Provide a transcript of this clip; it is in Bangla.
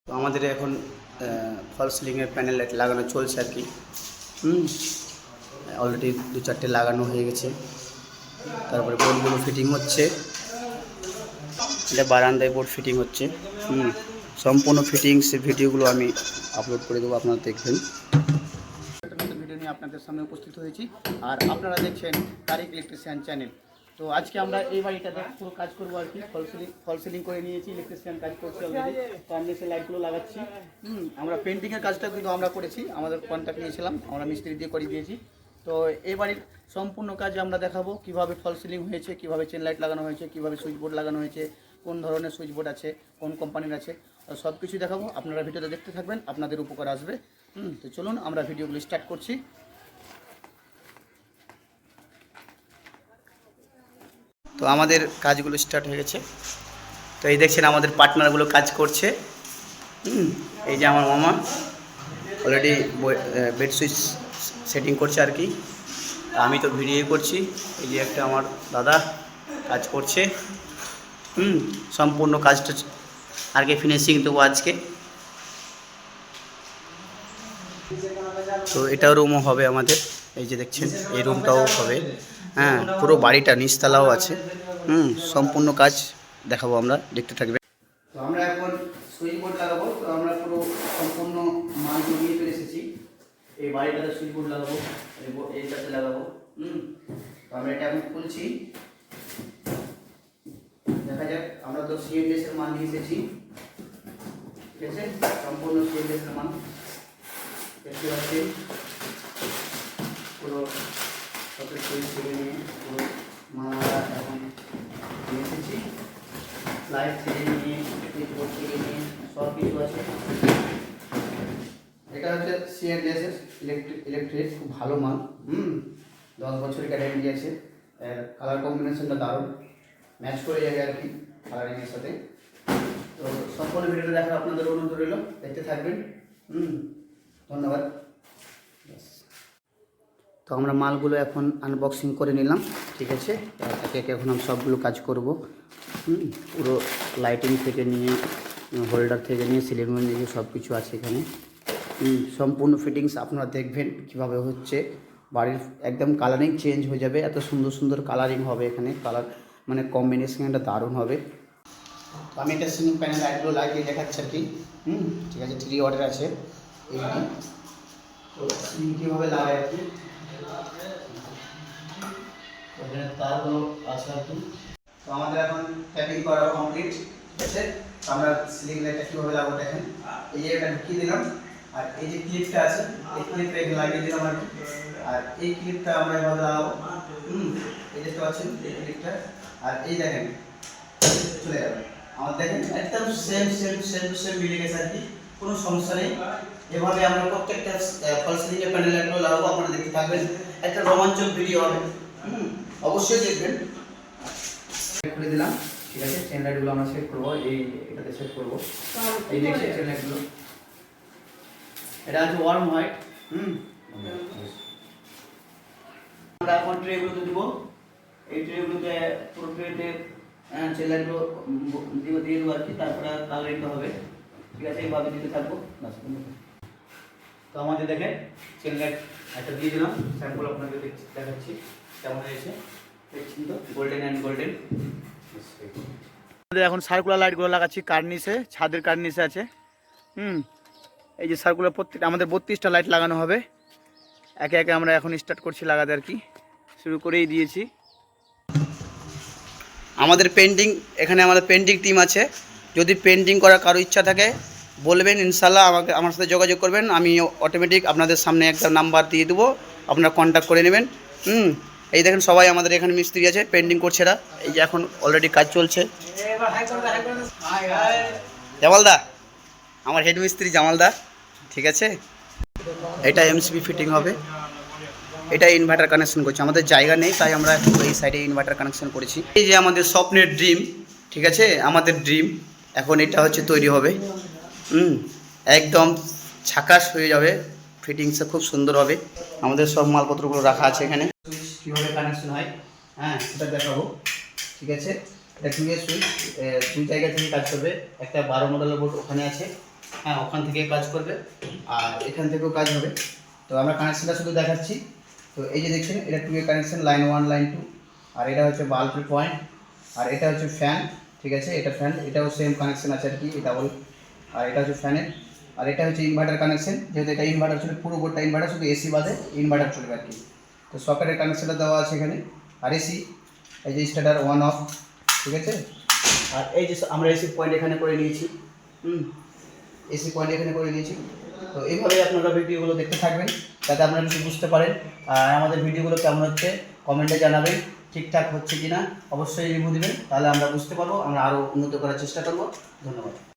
তো আমাদের এখন ফল সিলিংয়ের প্যানেল লাগানো চলছে আর কি। অলরেডি 2-4টে লাগানো হয়ে গেছে। তারপরে বোর্ডগুলো ফিটিং হচ্ছে। এটা বারান্দায় বোর্ড ফিটিং হচ্ছে। সম্পূর্ণ ফিটিংস ভিডিওগুলো আমি আপলোড করে দেবো, আপনারা দেখবেন। একটা নতুন ভিডিও নিয়ে আপনাদের সামনে উপস্থিত হয়েছি, আর আপনারা দেখছেন তারিক ইলেকট্রিশিয়ান চ্যানেল। তো আজকে আমরা এই বাড়িটাতে পুরো কাজ করবো আর কি। ফল সিলিং করে নিয়েছি, ইলেকট্রিশিয়ান কাজ করছি অলরেডি, ফার্নেসের লাইটগুলো লাগাচ্ছি। আমরা পেন্টিংয়ের কাজটা কিন্তু আমরা করেছি, আমাদের কন্ট্যাক্ট নিয়েছিলাম, আমরা মিস্ত্রি দিয়ে করে দিয়েছি। তো এই বাড়ির সম্পূর্ণ কাজ আমরা দেখাবো, কিভাবে ফল সিলিং হয়েছে, কিভাবে চেন লাইট লাগানো হয়েছে, কিভাবে সুইচ বোর্ড লাগানো হয়েছে, কোন ধরনের সুইচ বোর্ড আছে, কোন কোম্পানির আছে, সব কিছু দেখাবো। আপনারা ভিডিওটা দেখতে থাকবেন, আপনাদের উপকার আসবে। তো চলুন আমরা ভিডিওগুলো স্টার্ট করছি। তো আমাদের কাজগুলো স্টার্ট হয়ে গেছে। তো এই দেখছেন আমাদের পার্টনারগুলো কাজ করছে। এই যে আমার মামা অলরেডি বেড সুইচ সেটিং করছে আর কি। আমি তো ভিডিও করছি। এই যে একটা আমার দাদা কাজ করছে। সম্পূর্ণ কাজটা আগে ফিনিশিং দেবো আজকে। তো এটাও রুমও হবে আমাদের, এই যে দেখছেন এই রুমটাও হবে। পুরো বাড়িটা নিচতলাও আছে। সম্পূর্ণ কাজ দেখাবো, আমরা দেখতে থাকবে। তো আমরা এখন সুইচ বোর্ড লাগাবো। তো আমরা পুরো সম্পূর্ণ মাল জমিয়ে চলে এসেছি। এই বাড়িটাতে সুইচ বোর্ড লাগাবো, এইটাতে লাগাবো। তো আমরা এটা এখন খুলছি, দেখা যাক। আমরা তো সিএমএস এর মাল নিয়ে এসেছি, ঠিক আছে, সম্পূর্ণ সিএমএস এর মাল দেখতে পাচ্ছি। পুরো সকেট সুইচ থেকে নিয়ে পুরো মালা এখন নিয়ে এসেছি, লাইট থেকে নিয়ে সুইচ বোর্ড থেকে নিয়ে সব কিছু আছে। এটা হচ্ছে সিএনএস ইলেকট্রিক, খুব ভালো মাল। 10 বছরের গ্যারেন্টি আছে। কালার কম্বিনেশনটা দারুণ, ম্যাচ করে যাবে আর কি কালারিংয়ের সাথে। তো সম্পূর্ণ ভিডিওটা দেখার আপনাদের অনুরোধ রইল, দেখতে থাকবেন। ধন্যবাদ। তো আমরা মালগুলো এখন আনবক্সিং করে নিলাম, ঠিক আছে। একে একে এখন আমি সবগুলো কাজ করব। পুরো লাইটিং থেকে নিয়ে হোল্ডার থেকে নিয়ে সিলিং নিয়ে সব কিছু আছে এখানে। সম্পূর্ণ ফিটিংস আপনারা দেখবেন কীভাবে হচ্ছে। বাড়ির একদম কালারিং চেঞ্জ হয়ে যাবে, এত সুন্দর সুন্দর কালারিং হবে এখানে। কালার মানে কম্বিনেশনটা দারুণ হবে। তো আমি একটা সিলিং প্যানেল লাইটগুলো লাগিয়ে দেখাচ্ছি আর কি। ঠিক আছে, 3 ওয়াটের আছে এইটি। তো সিলিং কীভাবে লাগাই আর কি, তারগুলো আছে আর কি। তো আমাদের এখন ট্যাপিং করা কমপ্লিট, ঠিক আছে। আমরা সিলিং লাইটটা কীভাবে লাগাবো দেখেন। এই যে এটা ঢুকিয়ে দিলাম, আর এই যে ক্লিপটা আছে এই ক্লিপটা এখানে লাগিয়ে দিলাম আর কি। আর এই ক্লিপটা আমরা এভাবে লাগাবো। এই দেখতে পাচ্ছেন এই ক্লিপটা। আর এই দেখেন চলে যাবে আমার, দেখেন একদম same same same to same মিলে গেছে আর কি, কোনো সমস্যা নেই। এভাবে আমরা প্রত্যেকটা ফল সিলিংয়ের প্যানেল লাইটগুলো লাগাবো, আপনারা দেখতে থাকবেন। একটা রোমাঞ্চক ভিডিও হবে, অবশ্যই দেখবেন। খুলে দিলাম, ঠিক আছে। চেন লাইটগুলো আমরা সেট করবো, এটাতে সেট করবো। এই দেখছি চেন লাইটগুলো, এটা হচ্ছে ওয়ার্ম হোয়াইট। আমরা এখন ট্রেগুলোতে দিব। এই ট্রেগুলোতে পুরো ট্রেতে চেন লাইটগুলো দিয়ে দেবো আর কি। তারপরে কালারিংটা হবে, ঠিক আছে। এইভাবে দিতে থাকবো। তো আমাদের দেখেন চেন লাইট একটা দিয়ে দিলাম, স্যাম্পল আপনাকে দেখাচ্ছি কেমন হয়েছে। দেখছেন তো, গোল্ডেন অ্যান্ড গোল্ডেন। এখন সার্কুলার লাইটগুলো লাগাচ্ছি কার্নিসে, ছাদের কার্নিসে আছে। এই যে সার্কুলার প্রত্যেকটা আমাদের 32টা লাইট লাগানো হবে। একে একে আমরা এখন স্টার্ট করছি লাগাতে আর কি, শুরু করেই দিয়েছি। আমাদের পেন্টিং, এখানে আমাদের পেন্টিং টিম আছে। যদি পেন্টিং করার কারো ইচ্ছা থাকে বলবেন, ইনশাল্লাহ আমার সাথে যোগাযোগ করবেন। আমি অটোমেটিক আপনাদের সামনে একটা নাম্বার দিয়ে দেবো, আপনারা কন্ট্যাক্ট করে নেবেন। এই দেখেন সবাই আমাদের এখানে মিস্ত্রি আছে, পেন্টিং করছে এরা। এই যে এখন অলরেডি কাজ চলছে। জামালদা, আমার হেড মিস্ত্রি জামালদা, ঠিক আছে। এটা এমসিবি ফিটিং হবে, এটা ইনভার্টার কানেকশন করছি। আমাদের জায়গা নেই, তাই আমরা এই সাইডে ইনভার্টার কানেকশন করেছি। এই যে আমাদের স্বপ্নের ড্রিম, ঠিক আছে, আমাদের ড্রিম এখন এটা হচ্ছে তৈরি হবে। একদম ঝাকাস হয়ে যাবে, ফিটিংসটা খুব সুন্দর হবে। আমাদের সব মালপত্রগুলো রাখা আছে এখানে। সুইচ কীভাবে কানেকশন হয় সেটা দেখাবো, ঠিক আছে। এটা সুইচ 2 জায়গা থেকে কাজ করবে। একটা 12 মডেলের বোর্ড ওখানে আছে, হ্যাঁ ওখান থেকে কাজ করবে আর এখান থেকেও কাজ হবে। তো আমরা কানেকশনটা শুধু দেখাচ্ছি। তো এই যে দেখছেন এটা 2 এর কানেকশন, লাইন 1 লাইন 2, আর এটা হচ্ছে বাল্বের পয়েন্ট, আর এটা হচ্ছে ফ্যান, ঠিক আছে, এটা ফ্যান, এটাও সেম কানেকশন আছে আর কি, ডাবল। আর এটা হচ্ছে ফ্যানের, আর এটা হচ্ছে ইনভার্টার কানেকশন, যেহেতু এটা ইনভার্টার চলে, পুরো গোটা ইনভার্টার, শুধু এসি বাদে ইনভার্টার চলবে আর কি। তো সকেটের কানেকশনটা দেওয়া আছে এখানে, আর এসি এই যে স্টার্টার অন অফ, ঠিক আছে। আর এই যে আমরা এসি পয়েন্ট এখানে করে নিয়েছি, এসি পয়েন্ট এখানে করে নিয়েছি। তো এইভাবেই আপনারা ভিডিওগুলো দেখতে থাকবেন যাতে আপনারা কিছু বুঝতে পারেন। আর আমাদের ভিডিওগুলো কেমন হচ্ছে কমেন্টে জানাবেন, ঠিকঠাক হচ্ছে কি না অবশ্যই রিভিউ দেবেন, তাহলে আমরা বুঝতে পারবো, আমরা আরও উন্নত করার চেষ্টা করব। ধন্যবাদ।